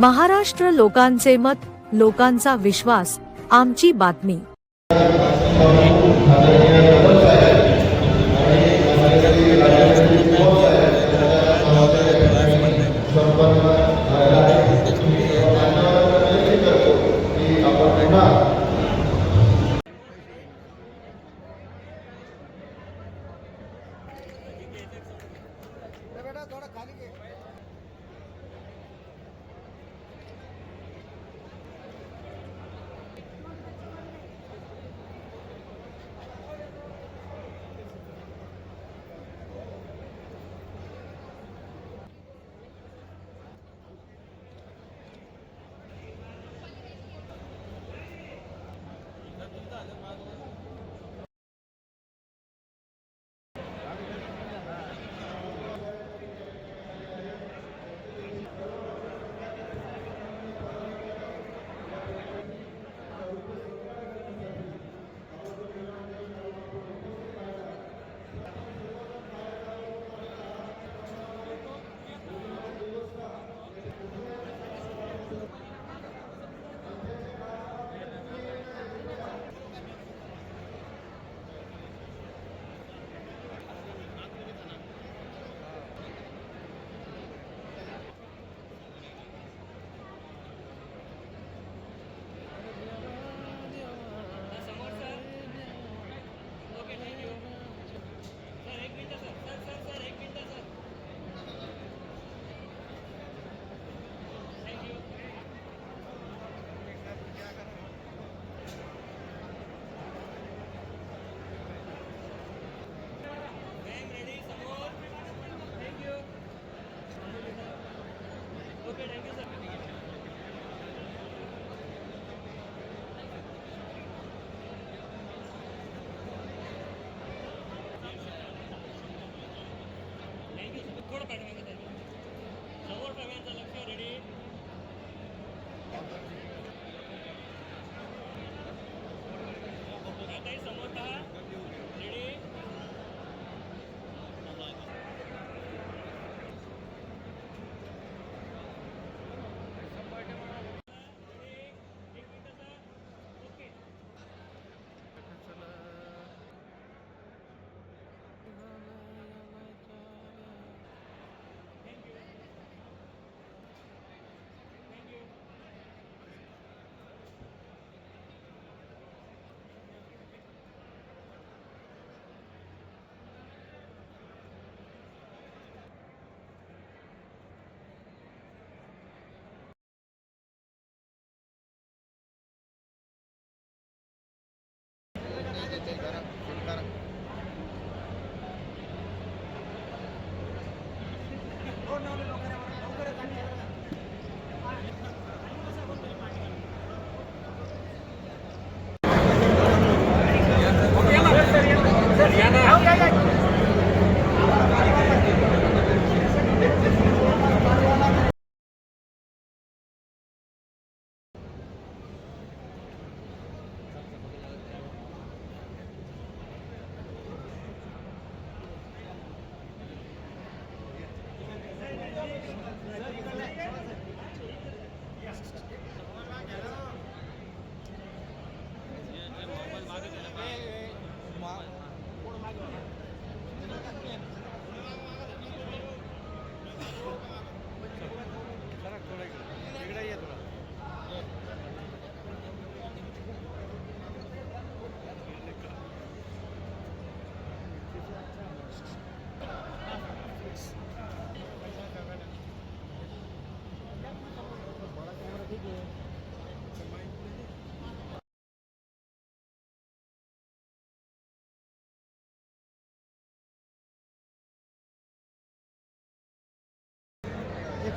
महाराष्ट्र लोकांचे मत, लोकांचा विश्वास, आमची बातमी।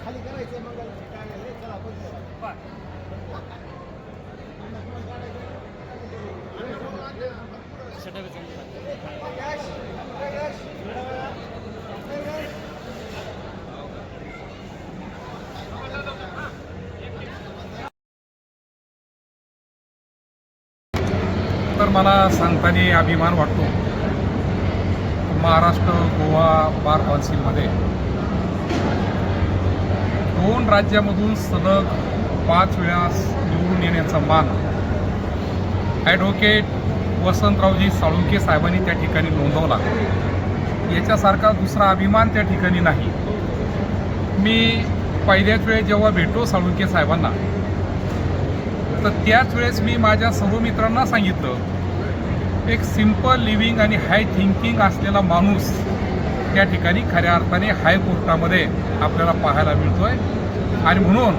खाली करायचं मग चला तर मला सांगताना अभिमान वाटतो। महाराष्ट्र गोवा बार काउन्सिलमध्ये 2 राज्यामधून सलग 5 वेळास निवडून येण्याचा मान ॲडव्होकेट वसंतरावजी साळुंखे साहेबांनी त्या ठिकाणी नोंदवला. याच्यासारखा दुसरा अभिमान त्या ठिकाणी नाही. मी पहिल्याच वेळेस जेव्हा भेटलो साळुंखे साहेबांना, तर त्याच वेळेस मी माझ्या सर्व मित्रांना सांगितलं, एक सिम्पल लिव्हिंग आणि हाय थिंकिंग असलेला माणूस त्या ठिकाणी खऱ्या अर्थाने हायकोर्टामध्ये आपल्याला पाहायला मिळतो आहे. आणि म्हणून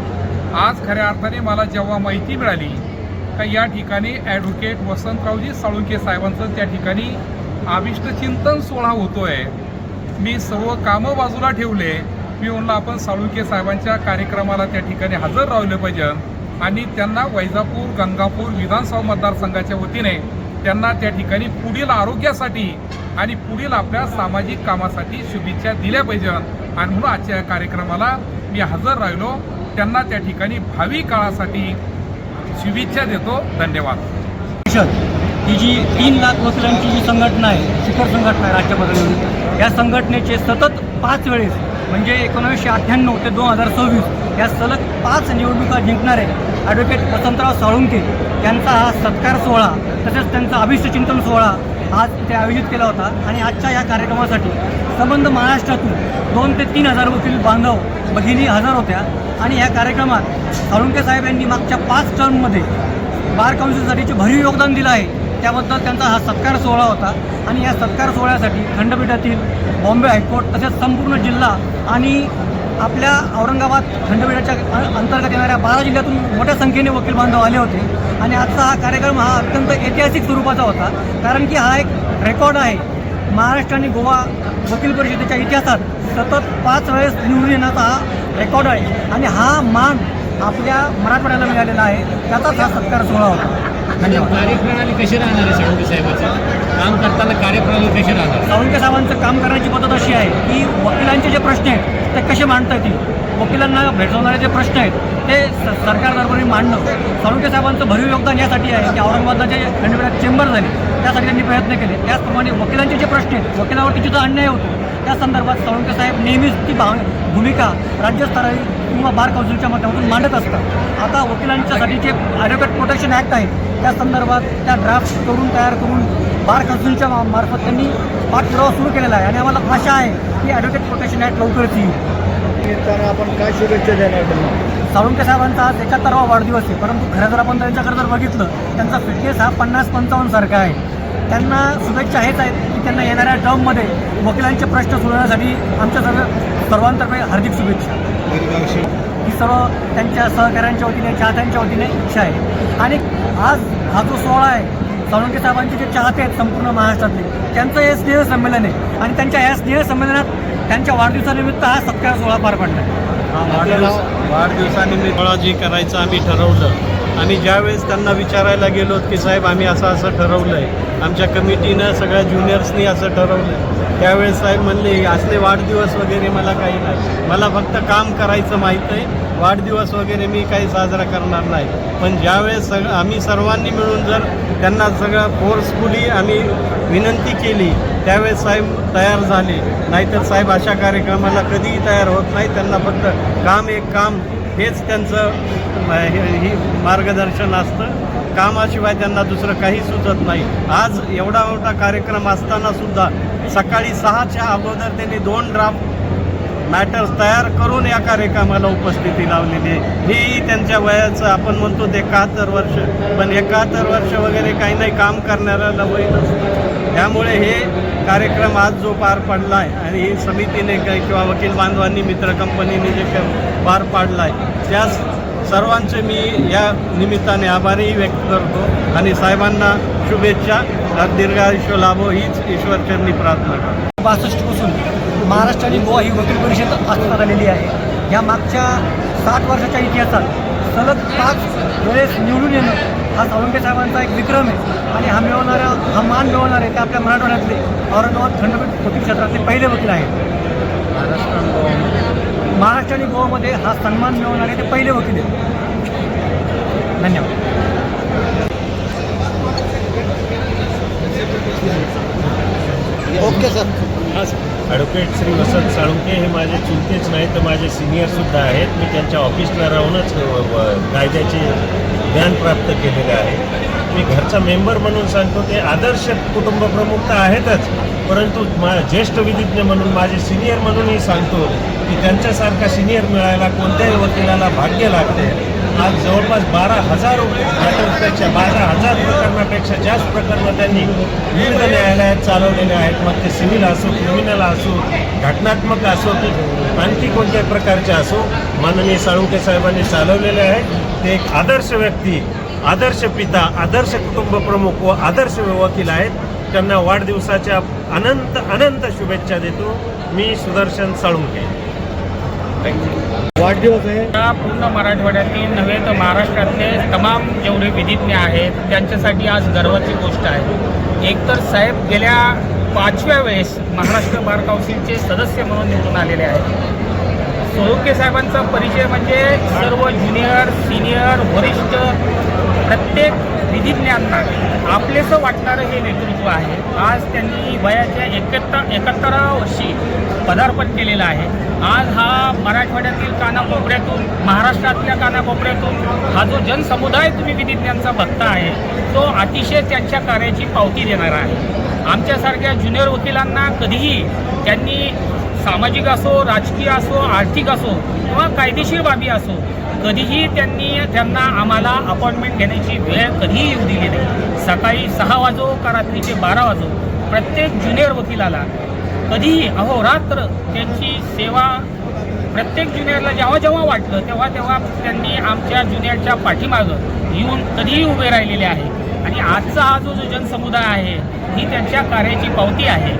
आज खऱ्या अर्थाने मला जेव्हा माहिती मिळाली का या ठिकाणी ॲडव्होकेट वसंतरावजी साळुंखे साहेबांचं त्या ठिकाणी अभिष्टचिंतन सोहळा होतो आहे, मी सर्व कामं बाजूला ठेवले. मी म्हणलं आपण साळुंखे साहेबांच्या कार्यक्रमाला त्या ठिकाणी हजर राहिलं पाहिजे आणि त्यांना वैजापूर गंगापूर विधानसभा मतदारसंघाच्या वतीने त्यांना त्या ठिकाणी पुढील आरोग्यासाठी आणि पुढील आपल्या सामाजिक कामासाठी शुभेच्छा दिल्या पाहिजे. आणि म्हणून आजच्या या कार्यक्रमाला मी हजर राहिलो. त्यांना त्या ठिकाणी भावी काळासाठी शुभेच्छा देतो. धन्यवाद. ही जी 3 लाख वकिलांची जी संघटना आहे, शिखर संघटना आहे राज्य पातळीवर, या संघटनेचे सतत 5 वेळेस म्हणजे 1998 ते 2026 या सलग 5 निवडणुका जिंकणारे ॲडव्होकेट वसंतराव साळुंखे यांचा हा सत्कार सोहळा तसेच त्यांचा अभिष्टचिंतन सोहळा आज इथे आयोजित केला होता. आणि आजच्या या कार्यक्रमासाठी संबंध महाराष्ट्रातून 2 ते 3 हजार वकील बांधव भगिनी हजर होत्या. आणि या कार्यक्रमात साळुंखे साहेब यांनी मागच्या 5 टर्ममध्ये बार काउन्सिलसाठीचे भरीव योगदान दिलं आहे, त्याबद्दल त्यांचा हा सत्कार सोहळा होता. आणि या सत्कार सोहळ्यासाठी खंडपीठातील बॉम्बे हायकोर्ट तसेच संपूर्ण जिल्हा आणि आपल्या औरंगाबाद खंडपीठाच्या अंतर्गत येणाऱ्या 12 जिल्ह्यातून मोठ्या संख्येने वकील बांधव आले होते. आणि आजचा हा कार्यक्रम हा अत्यंत ऐतिहासिक स्वरूपाचा होता, कारण की हा एक रेकॉर्ड आहे. महाराष्ट्र आणि गोवा वकील परिषदेच्या इतिहासात सतत 5 वेळेस निवडून येण्याचा हा रेकॉर्ड आहे. आणि हा मान आपल्या मराठवाड्याला मिळालेला आहे, त्याचाच हा सत्कार सोहळा होता. धन्यवाद. कार्यप्रणाली कशी राहणार आहे साळुंखे साहेबांचं काम करताना? कार्यप्रणाली कशी राहणार? साळुंखे साहेबांचं काम करण्याची पद्धत अशी आहे की वकिलांचे जे प्रश्न आहेत ते कसे मांडता येतील, वकिलांना भेटवणारे जे प्रश्न आहेत ते सरकार दरबारी मांडणं. साळुंखे साहेबांचं भरीव योगदान यासाठी आहे की औरंगाबादला जे खंडपीठात चेंबर झाले त्यासाठी त्यांनी प्रयत्न केले. त्याचप्रमाणे वकिलांचे जे प्रश्न आहेत, वकिलावरती जिथं अन्याय होतो त्या संदर्भात साळुंखे साहेब नेहमीच ती भूमिका राज्यस्तरावर किंवा बार काउन्सिलच्या माध्यमातून मांडत असतात. आता वकिलांच्यासाठी जे ॲडव्होकेट प्रोटेक्शन ॲक्ट आहे त्या संदर्भात त्या ड्राफ्ट तयार करून बार काउन्सिलच्या मार्फत त्यांनी पाठपुरावा सुरू केलेला आहे. आणि आम्हाला आशा आहे की ॲडव्होकेट प्रोटेक्शन ॲक्ट लवकरच येईल. येताना आपण काय शुभेच्छा देणार त्यांना? साळुंखे साहेबांचा आज 71वा वाढदिवस आहे, परंतु खरं जर आपण त्यांच्याकडे जर बघितलं त्यांचा फिटनेस हा 50-55 सारखा आहे. त्यांना शुभेच्छा हेच आहेत की त्यांना येणाऱ्या टर्ममध्ये वकिलांचे प्रश्न सोडवण्यासाठी आमच्या सर्वांतर्फे हार्दिक शुभेच्छा. ही सर्व त्यांच्या सहकाऱ्यांच्या वतीने चाहत्यांच्या वतीने इच्छा आहे. आणि आज हा जो सोहळा आहे, साळुंखे साहेबांचे जे चाहते आहेत संपूर्ण महाराष्ट्रातले, त्यांचं हे स्नेह संमेलन आहे. आणि त्यांच्या या स्नेह संमेलनात त्यांच्या वाढदिवसानिमित्त हा सत्कार सोहळा पार पडला आहे. वाढदिवसानिमित्त सोहळा जे करायचं आम्ही ठरवलं. आणि ज्यावेळेस त्यांना विचारायला गेलो की साहेब आम्ही असं ठरवलं आहे, आमच्या कमिटीनं सगळ्या ज्युनियर्सनी असं ठरवलं, त्यावेळेस साहेब म्हणले असले वाढदिवस वगैरे मला काही नाही, मला फक्त काम करायचं माहीत आहे, वाढदिवस वगैरे मी काही साजरा करणार नाही. पण ज्यावेळेस आम्ही सर्वांनी मिळून जर त्यांना सगळं फोर्सफुली आम्ही विनंती केली त्यावेळेस साहेब तयार झाले. नाहीतर साहेब अशा कार्यक्रमाला कधीही तयार होत नाही. त्यांना फक्त काम हेच त्यांचं ही मार्गदर्शन असतं. कामाशिवाय त्यांना दुसरं काही सुचत नाही. आज एवढा मोठा कार्यक्रम असतानासुद्धा सकाळी 6च्या अगोदर त्यांनी 2 ड्राफ्ट मॅटर्स तयार करून या कार्यक्रमाला उपस्थिती लावलेली आहे. हेही त्यांच्या वयाचं आपण म्हणतो ते 71 वर्ष, पण 71 वर्ष वगैरे काही नाही, काम करणाऱ्याला वय नसतं. त्यामुळे हे कार्यक्रम आज जो पार पडला आहे आणि ही समितीने किंवा वकील बांधवांनी मित्र कंपनीने जे पार पाडला आहे त्या सर्वांचे मी या निमित्ताने आभारही व्यक्त करतो. आणि साहेबांना शुभेच्छा, दीर्घायुष्य लाभो हीच ईश्वरचरणी प्रार्थना करतो. 62 पासून महाराष्ट्र आणि गोवा ही वकील परिषद अस्तित्वात आलेली आहे. या मागच्या 60 वर्षाच्या इतिहासात सलग 5 वेळेस निवडून येणं हा साळुंखे साहेबांचा एक विक्रम आहे. आणि हा मान मिळवणारे ते आपल्या मराठवाड्यातले औरंगाबाद खंडपीठ वकील क्षेत्रातले पहिले वकील आहेत. महाराष्ट्र आणि गोवामध्ये हा सन्मान मिळवणारे ते पहिले वकील आहेत. धन्यवाद. Okay sir. ॲडव्होकेट श्री वसंत साळुंके हे माझे चुलतेच नाही तर माझे सिनियरसुद्धा आहेत. मी त्यांच्या ऑफिसला राहूनच कायद्याचे ज्ञान प्राप्त केलेले आहे. मी घरचा मेंबर म्हणून सांगतो, ते आदर्श कुटुंब प्रमुख तर आहेतच, परंतु ज्येष्ठ विधिज्ञ म्हणून माझे सिनियर म्हणूनही सांगतो की त्यांच्यासारखा सिनियर मिळायला कोणत्याही वकिलाला भाग्य लागते. आज जवळपास 12,000 मॅटर्सपेक्षा 12,000 प्रकरणापेक्षा जास्त प्रकरणं त्यांनी विविध न्यायालयात चालवलेले आहेत. मग ते सिव्हिल असो, क्रिमिनल असो, घटनात्मक असो की आणखी कोणत्याही प्रकारचे असो, माननीय साळुंके साहेबांनी चालवलेले आहेत. ते एक आदर्श व्यक्ती, आदर्श पिता, आदर्श कुटुंब प्रमुख व आदर्श वकील आहेत. त्यांना वाढदिवसाच्या अनंत अनंत शुभेच्छा देतो. मी सुदर्शन साळुंके. वाढदिवस आहे. या पूर्ण मराठवाड्यातील नव्हे तर महाराष्ट्रातले तमाम जेवढे विधिज्ञ आहेत त्यांच्यासाठी आज गर्वाची गोष्ट आहे. एकतर साहेब गेल्या 5व्या वेळेस महाराष्ट्र बार काउन्सिलचे सदस्य म्हणून निवडून आलेले आहेत. साळुंके साहेबांचा परिचय म्हणजे सर्व ज्युनियर, सिनियर, वरिष्ठ प्रत्येक विधिज्ञांना आपलेसं वाटणारं हे नेतृत्व आहे. आज त्यांनी वयाच्या 71व्या वर्षी पदार्पण केलेलं आहे. आज हा मराठवाड्यातील कानाकोपऱ्यातून, महाराष्ट्रातल्या कानाकोपऱ्यातून हा जो जनसमुदाय तुम्ही विधिज्ञांचा बघता आहे तो अतिशय त्यांच्या कार्याची पावती देणारा आहे. आमच्यासारख्या ज्युनियर वकिलांना कधीही त्यांनी सामाजिक असो, राजकीय असो, आर्थिक असो किंवा कायदेशीर बाबी असो, कधीही त्यांना आम्हाला अपॉइंटमेंट घेण्याची वेळ कधीही येऊ दिली नाही. सकाळी 6 वाजो का रात्रीचे 12 वाजो प्रत्येक ज्युनियर वकिलाला कधीही अहोरात्र त्यांची सेवा, प्रत्येक ज्युनियरला जेव्हा जेव्हा वाटलं तेव्हा तेव्हा त्यांनी आमच्या ज्युनियरच्या पाठीमागं येऊन कधीही उभे राहिलेले आहे. आणि आजचा हा जो जनसमुदाय आहे ही त्यांच्या कार्याची पावती आहे.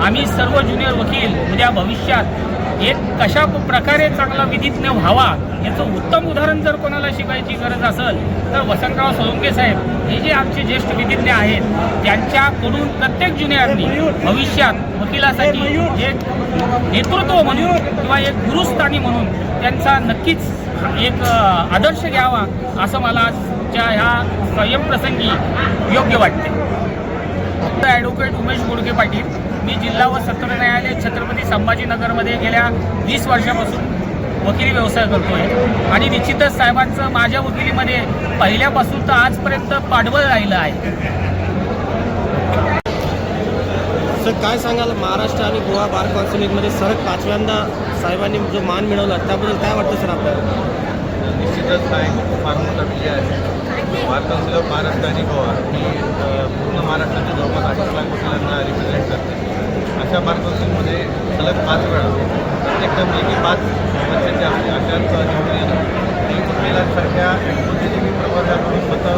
आम्ही सर्व ज्युनियर वकील उद्या भविष्यात एक कशा प्रकारे चांगला विधिज्ञ व्हावा याचं उत्तम उदाहरण जर कोणाला शिकायची गरज असेल तर वसंतराव साळुंके साहेब हे जे आमचे ज्येष्ठ विधिज्ञ आहेत त्यांच्याकडून प्रत्येक ज्युनियरनी भविष्यात वकिलासाठी एक नेतृत्व म्हणून किंवा एक गुरुस्थानी म्हणून त्यांचा नक्कीच एक आदर्श घ्यावा असं मला आजच्या ह्या संयमप्रसंगी योग्य वाटते. ॲडव्होकेट उमेश गुडके पाटील, मी जिल्हा व सत्र न्यायालय छत्रपती संभाजीनगरमध्ये गेल्या 20 वर्षापासून वकिली व्यवसाय करतो आहे. आणि निश्चितच साहेबांचं माझ्या वकिलीमध्ये पहिल्यापासून तर आजपर्यंत पाठबळ राहिलं आहे. सर काय सांगाल, महाराष्ट्र आणि गोवा बार काउन्सिलिंगमध्ये सलग 5व्यांदा साहेबांनी जो मान मिळवला त्याबद्दल काय वाटतं सर आपल्याला? निश्चितच हा एक फार मोठा विजय आहे. बार काउन्सिल ऑफ महाराष्ट्र आणि गोवा ही पूर्ण महाराष्ट्राच्या जवळपास 28 लाख वकिलांना रिप्रेझेंट करते. अशा बार काउन्सिलमध्ये सलग 5 वेळा प्रत्येक टर्मपैकी 5 वर्षांची असते अशाच निवडून येणं ही कुठल्यासारख्या बुद्धिजीवी प्रवर्गाकडून मतं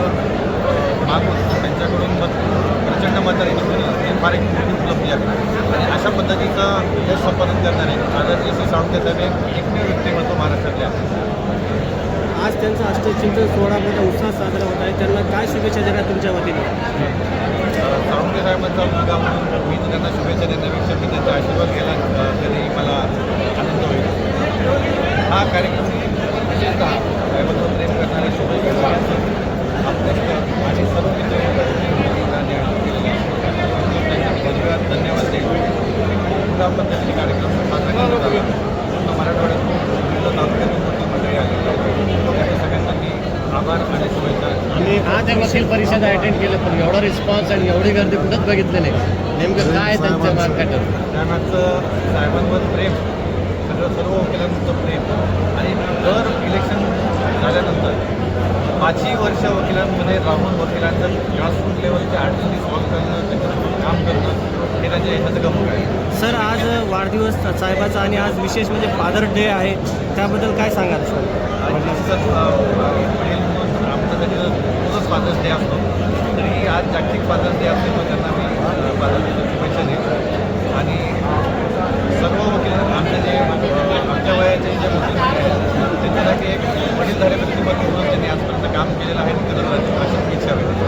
मागून त्यांच्याकडून प्रचंड मताने निवडून येणं ही फार एक मोठी उपलब्धी आहे. आणि अशा पद्धतीचं यश संपादन करणारे आदरणीय श्री साळुंके साहेब एक एकमेव व्यक्तिमत्व महाराष्ट्रातले आहे. आज त्यांचा अष्टचिंतन सोहळा मोठा उत्साह साजरा होत आहे, त्यांना काय शुभेच्छा देणार तुमच्या वतीने? साळुंके साहेबांचा मुलगा म्हणून मी त्यांना शुभेच्छा देण्यापेक्षा मी त्यांचा आशीर्वाद घ्यायला तरी मला आनंद होईल. हा कार्यक्रम विशेषतः साहेबांचं प्रेम करणारे शुभेच्छा आणि सर्व धन्यवाद देईल. पुन्हा पद्धतीने कार्यक्रम साजरा केला पूर्ण मराठवाड्यातून तालुक्यातून मोठी मंडळी आली सगळ्यांसाठी आभार आणि शुभेच्छा. आणि आज वकील परिषद अटेंड केलं पण एवढा रिस्पॉन्स आणि एवढी गर्दी कुठंच बघितलं नाही. नेमकं काय त्यांचं मार्केट त्यामागचं साहेबांवर प्रेम, सर्व वकिलांचं प्रेम आणि दर इलेक्शन झाल्यानंतर 5ही वर्ष वकिलांमध्ये राहून वकिलांचं ग्रासरूट लेवलच्या अडचणी सॉल्व्ह करणं, त्यांच्यासोबत काम करणं हे त्यांच्या यशाचं गमक आहे. सर आज वाढदिवस साहेबाचा आणि आज विशेष म्हणजे फादर डे आहे, त्याबद्दल काय सांगाल सर? निश्चितच वडील म्हणून आमच्यासाठी रोजच फादर्स डे असतो. तरी आज जागतिक फादर्स डे असल्यामुळे त्यांना मी फादर्स डेच्या शुभेच्छा देतो. आणि सर्व वकील आमच्या जे आमच्या वयाचे जे वकील आहेत त्यांच्यासाठी एक वडीलधारे व्यक्तिमत्व म्हणून त्यांनी आजपर्यंत काम केलेलं आहे. अशीच इच्छा व्यक्त.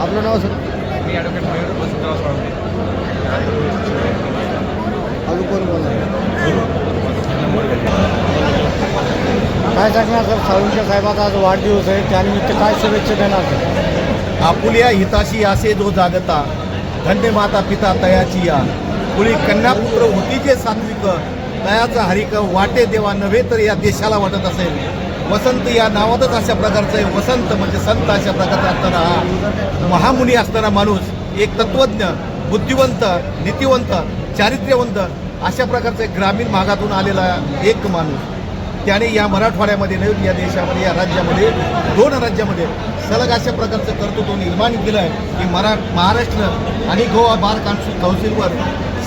आपलं नाव सर? मी ॲडव्होकेट मयूर वसंतराव साळुंके. अजून कोण आहे? काय सांगणार सर, साळुंके साहेबाचा आज वाढदिवस आहे, त्यानिमित्त काय शुभेच्छा देणार सर? आपुल्या हिताशी असे जो जागता धन्य माता पिता तयाची या कुळी कन्यापुत्र होती जे सात्विक तयाचा हरिक वाटे देवा नव्हे तर या देशाला वाटत असेल. वसंत या नावातच अशा प्रकारचं आहे. वसंत म्हणजे संत अशा प्रकारचा असताना हा महामुनी असताना माणूस एक तत्वज्ञ, बुद्धिवंत, नीतिवंत, चारित्र्यवंत अशा प्रकारचा एक ग्रामीण भागातून आलेला एक माणूस. त्याने या मराठवाड्यामध्ये नव्हे या देशामध्ये या राज्यामध्ये 2 राज्यामध्ये सलग अशा प्रकारचं कर्तृत्व निर्माण केलं आहे की महाराष्ट्र आणि गोवा बार काउन्सिलवर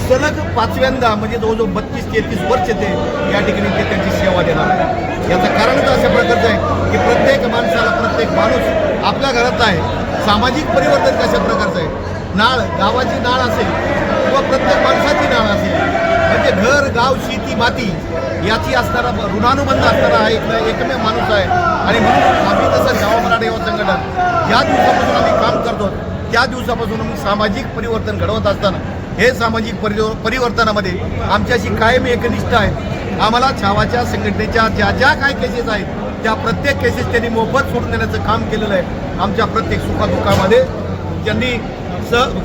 सलग 5व्यांदा म्हणजे जवळजवळ 32-33 वर्ष ते या ठिकाणी ते त्यांची सेवा देणार आहे. याचं कारणच अशा प्रकारचं आहे की प्रत्येक माणसाला प्रत्येक माणूस आपल्या घरात आहे. सामाजिक परिवर्तन कशा प्रकारचं आहे. नाळ गावाची नाळ असेल किंवा प्रत्येक माणसाची नाळ असेल म्हणजे घर गाव शेती माती याची असणारा ऋणानुबंध असणारा हा एकमेव माणूस आहे. आणि म्हणून आम्ही तसं जावा मराठा युवा संघटन ज्या दिवसापासून आम्ही काम करतो त्या दिवसापासून आम्ही सामाजिक परिवर्तन घडवत असताना हे सामाजिक परिवर्तनामध्ये आमच्याशी कायम एकनिष्ठ आहेत. आम्हाला छावाच्या संघटनेच्या ज्या ज्या काय केसेस आहेत त्या प्रत्येक केसेस त्यांनी मोफत सोडून देण्याचं काम केलेलं आहे. आमच्या प्रत्येक सुखादुःखामध्ये त्यांनी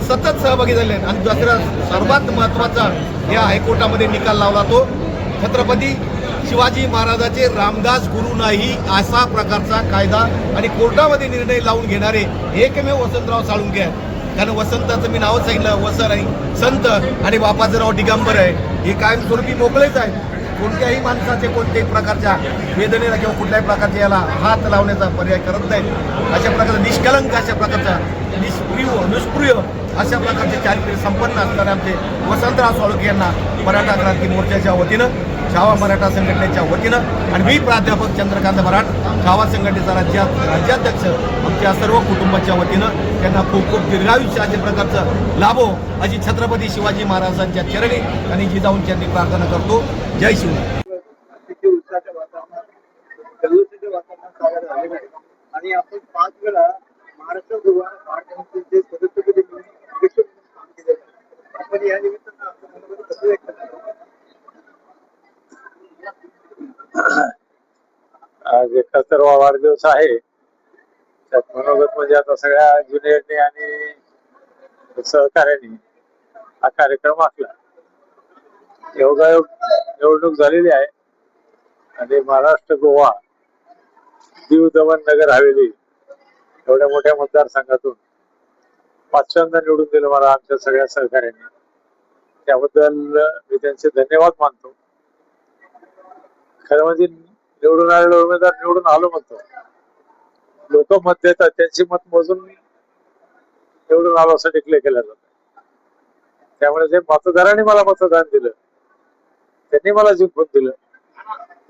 सतत सहभागी झाले आहेत. आणि दुसरा सर्वात महत्त्वाचा या हायकोर्टामध्ये निकाल लावला तो छत्रपती शिवाजी महाराजाचे रामदास गुरु नाही असा प्रकारचा कायदा आणि कोर्टामध्ये निर्णय लावून घेणारे एकमेव वसंतराव साळुंखे आहेत. कारण वसंताचं मी नावच सांगितलं वसर आहे संत आणि बापाचं नाव दिगंबर आहे. हे कायमस्वरूपी मोकळेच आहेत. कोणत्याही माणसाचे कोणत्याही प्रकारच्या वेदनेला किंवा कुठल्याही प्रकारच्या याला हात लावण्याचा पर्याय करत नाहीत. अशा प्रकारचा निष्कलंक अशा प्रकारचा निष्प्रिय अशा प्रकारचे चारित्र्य संपन्न असणारे आमचे वसंतराव साळुंखे यांना मराठा क्रांती मोर्चाच्या वतीनं छावा मराठा संघटनेच्या वतीनं आणि मी प्राध्यापक चंद्रकांत बराट छावा संघटनेचा राज्याध्यक्ष आमच्या सर्व कुटुंबाच्या वतीनं त्यांना खूप खूप दीर्घायुष्य अशा प्रकारचं लाभो अशी छत्रपती शिवाजी महाराजांच्या चरणी आणि जिजाऊंची यांनी प्रार्थना करतो. जय शिवराय. आणि आपण 5 वेळा महाराष्ट्र गोवा बार काउन्सिलचे सदस्यपदी काम केले. आपण या निमित्तानं आपलं मनोगत कसं व्यक्त करावं. आज 71वा वाढदिवस आहे. त्यात मनोगत म्हणजे आता सगळ्या ज्युनियरने आणि सहकार्याने हा कार्यक्रम आखला. योगायोग निवडणूक झालेली आहे आणि महाराष्ट्र गोवा दीव दमण नगर हवेली एवढ्या मोठ्या मतदारसंघातून 5व्यांदा निवडून दिलं मला आमच्या सगळ्या सहकार्यांनी. त्याबद्दल मी त्यांचे धन्यवाद मानतो. खरं म्हणजे निवडून आलेला उमेदवार निवडून आलो म्हणतो. लोक मत देतात त्यांची मत मोजून निवडून आलो असं डिक्लेअर केलं जातं. त्यामुळे जे मतदारांनी मला मतदान दिलं त्यांनी मला जिंकून दिलं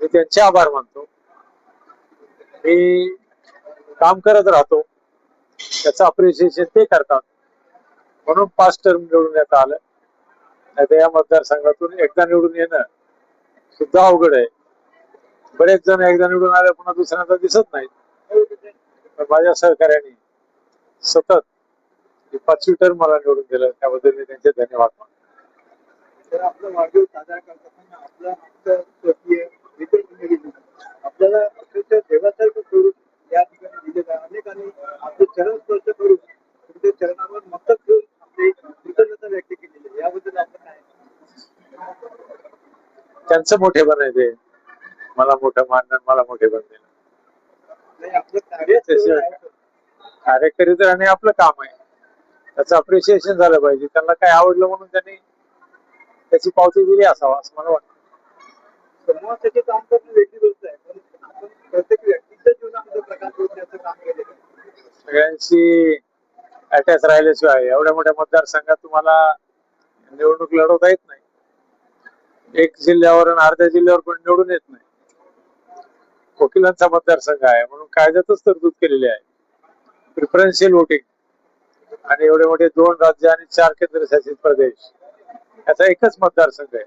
मी त्यांचे आभार मानतो. मी काम करत राहतो त्याचं अप्रिशिएशन ते करतात म्हणून 5 टर्म निवडून येता आलं. नाही या मतदारसंघातून एकदा निवडून येणं सुद्धा अवघड आहे. बरेच जण एकदा निवडून आले पुन्हा दुसऱ्यांदा दिसत नाहीत. पण माझ्या सहकार्याने सतत 5वी टर्म मला निवडून दिलं त्याबद्दल मी त्यांचे धन्यवाद मानतो. आपला वाढदिवस साजरा करताना आपलं स्वकीय मित्र मंडळी आपल्याला अक्षरशः देवासारखं करून या ठिकाणी दिलेलं आहे. अनेकांनी आपले चरण स्पर्श करून तुमच्या चरणावर मस्तक घेऊन आपली कृतज्ञता व्यक्त केलेली आहे. याबद्दल आपण काय त्यांचं मोठेपण आहे ते. मला मोठं मानणं मला मोठेपण देणं. आपलं कार्य कार्यकरी तर आणि आपलं काम आहे त्याचं अप्रिशिएशन झालं पाहिजे. त्यांना काय आवडलं म्हणून त्यांनी त्याची पावती दिली असावं असं मला वाटतं. समूहासाठी काम करणं वेगळी गोष्ट आहे पण आपण प्रत्येक व्यक्तीच्या जीवनामध्ये प्रकाश होण्याचं काम केलेलं आहे. सगळ्यांशी अटॅच राहिल्याशिवाय एवढ्या मोठ्या मतदारसंघात तुम्हाला निवडणूक लढवता येत नाही. एक जिल्ह्यावर आणि अर्ध्या जिल्ह्यावर पण निवडून येत नाही. वकिलांचा मतदारसंघ आहे म्हणून कायद्यातच तरतूद केलेली आहे प्रिफरन्शियल वोटिंग आणि एवढे मोठे 2 राज्य आणि 4 केंद्रशासित प्रदेश याचा एकच मतदारसंघ आहे.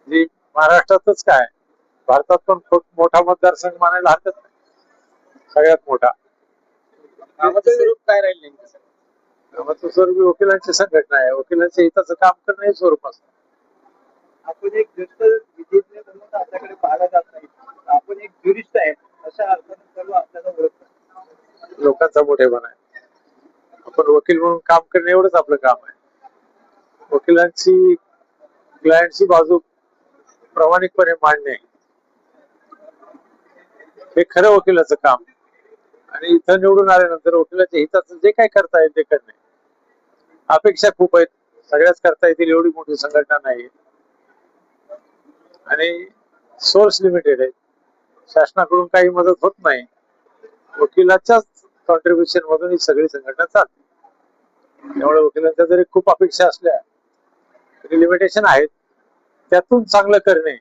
जी महाराष्ट्रातच काय भारतात पण खूप मोठा मतदारसंघ मानायला हरकत नाही. सगळ्यात मोठा. कामाचं स्वरूप काय राहील नेमकं? कामाचं स्वरूप वकिलांची संघटना आहे. वकिलांच्या हिताचं काम करणं हे स्वरूप असतं. आपण एक ज्येष्ठ विधिज्ञ म्हणून आपल्याकडे पाहिला जात नाही. आपण एक ज्युरिस्ट आहे अशा अर्थाने सर्व आपल्याला ओळखतात. लोकांचा मोठेपणा आहे. आपण आपण वकील म्हणून काम करणं एवढंच आपलं काम आहे. वकिलांची क्लायंटची बाजू प्रामाणिकपणे मांडणे हे खरं वकिलाचं काम. आणि इथं निवडून आल्यानंतर वकिलाच्या हिताचं जे काय करता येईल ते करणे. अपेक्षा खूप आहेत, सगळ्याच करता येतील एवढी मोठी संघटना नाही आणि सोर्स लिमिटेड आहे. शासनाकडून काही मदत होत नाही. वकिलाच्याच कॉन्ट्रीब्युशन मधून ही सगळी संघटना चालते. त्यामुळे वकिलांच्या जरी खूप अपेक्षा असल्या तरी लिमिटेशन आहेत. त्यातून चांगलं करणे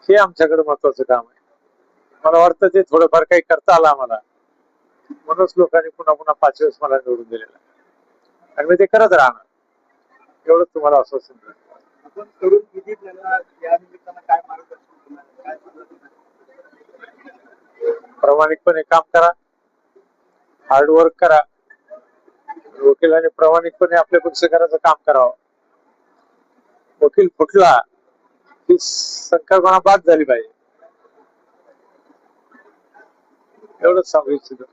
हे आमच्याकडे महत्वाचं काम आहे. मला वाटतं ते थोडंफार काही करता आलं आम्हाला, म्हणूनच लोकांनी पुन्हा पुन्हा 5 वेळेस मला निवडून दिलेलं आहे आणि मी ते करत राहणार, एवढंच तुम्हाला आश्वासन देतो. आपण तरुण पिढी त्यांना या निमित्तानं काय मार्गदर्शन करणार, काय सल्ला देणार? प्रामाणिकपणे काम करा, हार्डवर्क करा. वकिलाने प्रामाणिकपणे आपल्या पुस्तकाचं काम करावं. वकील फुटला ही संकल्पना बाद झाली पाहिजे, एवढंच सांगू इच्छितो.